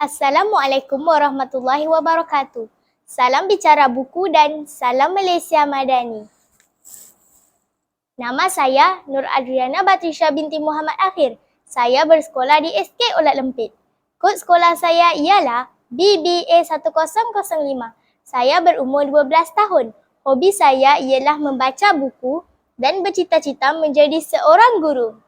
Assalamualaikum warahmatullahi wabarakatuh. Salam bicara buku dan salam Malaysia Madani. Nama saya Nur Adriana Batrisha binti Muhammad Akhir. Saya bersekolah di SK Olat Lempit. Kod sekolah saya ialah BBA1005. Saya berumur 12 tahun. Hobi saya ialah membaca buku dan bercita-cita menjadi seorang guru.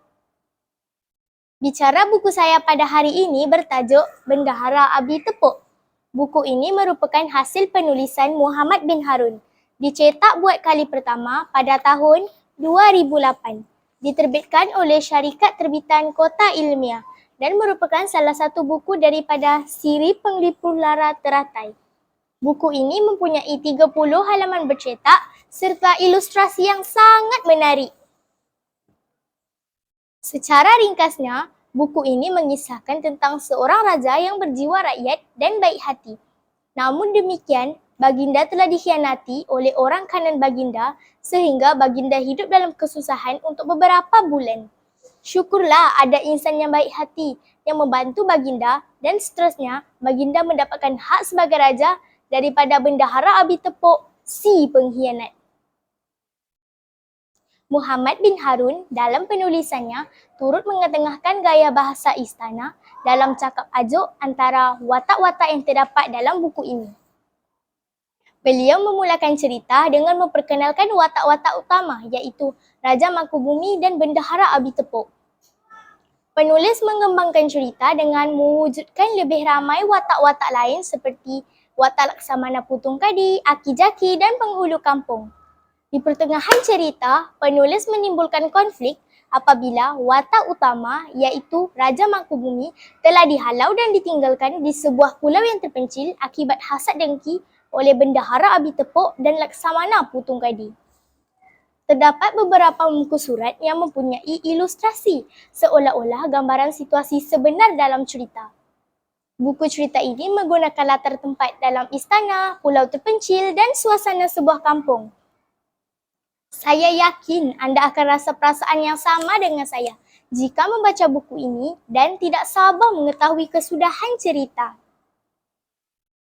Bicara buku saya pada hari ini bertajuk Bendahara Abi Tepuk. Buku ini merupakan hasil penulisan Muhammad bin Harun. Dicetak buat kali pertama pada tahun 2008. Diterbitkan oleh Syarikat Terbitan Kota Ilmiah dan merupakan salah satu buku daripada siri Penglipur Lara Teratai. Buku ini mempunyai 30 halaman bercetak serta ilustrasi yang sangat menarik. Secara ringkasnya, buku ini mengisahkan tentang seorang raja yang berjiwa rakyat dan baik hati. Namun demikian, baginda telah dikhianati oleh orang kanan baginda sehingga baginda hidup dalam kesusahan untuk beberapa bulan. Syukurlah ada insan yang baik hati yang membantu baginda dan seterusnya baginda mendapatkan hak sebagai raja daripada bendahara Abi Tepuk, si pengkhianat. Muhammad bin Harun dalam penulisannya turut mengetengahkan gaya bahasa istana dalam cakap ajuk antara watak-watak yang terdapat dalam buku ini. Beliau memulakan cerita dengan memperkenalkan watak-watak utama iaitu Raja Mangkubumi dan Bendahara Abi Tepuk. Penulis mengembangkan cerita dengan mewujudkan lebih ramai watak-watak lain seperti watak Laksamana Putung Kadi, Aki Jaki dan penghulu kampung. Di pertengahan cerita, penulis menimbulkan konflik apabila watak utama iaitu Raja Mangkubumi telah dihalau dan ditinggalkan di sebuah pulau yang terpencil akibat hasad dengki oleh Bendahara Abi Tepuk dan Laksamana Putung Kadi. Terdapat beberapa muka surat yang mempunyai ilustrasi seolah-olah gambaran situasi sebenar dalam cerita. Buku cerita ini menggunakan latar tempat dalam istana, pulau terpencil dan suasana sebuah kampung. Saya yakin anda akan rasa perasaan yang sama dengan saya jika membaca buku ini dan tidak sabar mengetahui kesudahan cerita.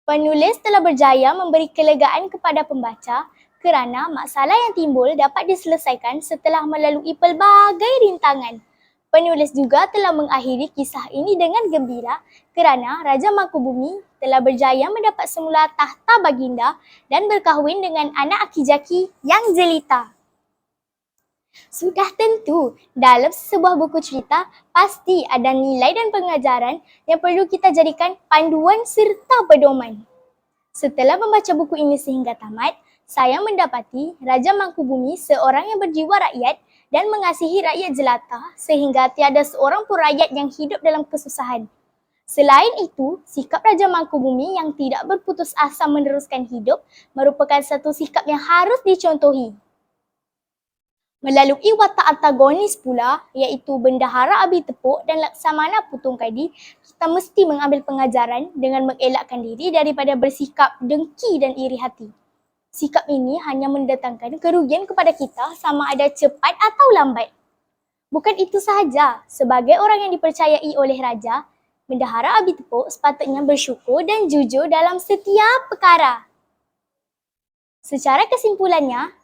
Penulis telah berjaya memberi kelegaan kepada pembaca kerana masalah yang timbul dapat diselesaikan setelah melalui pelbagai rintangan. Penulis juga telah mengakhiri kisah ini dengan gembira kerana Raja Mangkubumi telah berjaya mendapat semula tahta baginda dan berkahwin dengan anak Aki Jaki yang jelita. Sudah tentu, dalam sebuah buku cerita, pasti ada nilai dan pengajaran yang perlu kita jadikan panduan serta pedoman. Setelah membaca buku ini sehingga tamat, saya mendapati Raja Mangkubumi seorang yang berjiwa rakyat dan mengasihi rakyat jelata sehingga tiada seorang pun rakyat yang hidup dalam kesusahan. Selain itu, sikap Raja Mangkubumi yang tidak berputus asa meneruskan hidup merupakan satu sikap yang harus dicontohi. Melalui watak antagonis pula iaitu Bendahara Abi Tepuk dan Laksamana Putung Kadi, kita mesti mengambil pengajaran dengan mengelakkan diri daripada bersikap dengki dan iri hati. Sikap ini hanya mendatangkan kerugian kepada kita sama ada cepat atau lambat. Bukan itu sahaja, sebagai orang yang dipercayai oleh Raja, Bendahara Abi Tepuk sepatutnya bersyukur dan jujur dalam setiap perkara. Secara kesimpulannya,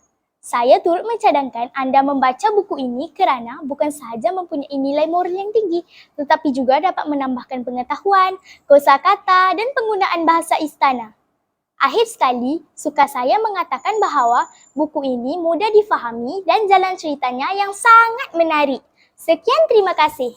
saya turut mencadangkan anda membaca buku ini kerana bukan sahaja mempunyai nilai moral yang tinggi tetapi juga dapat menambahkan pengetahuan, kosakata dan penggunaan bahasa istana. Akhir sekali, suka saya mengatakan bahawa buku ini mudah difahami dan jalan ceritanya yang sangat menarik. Sekian, terima kasih.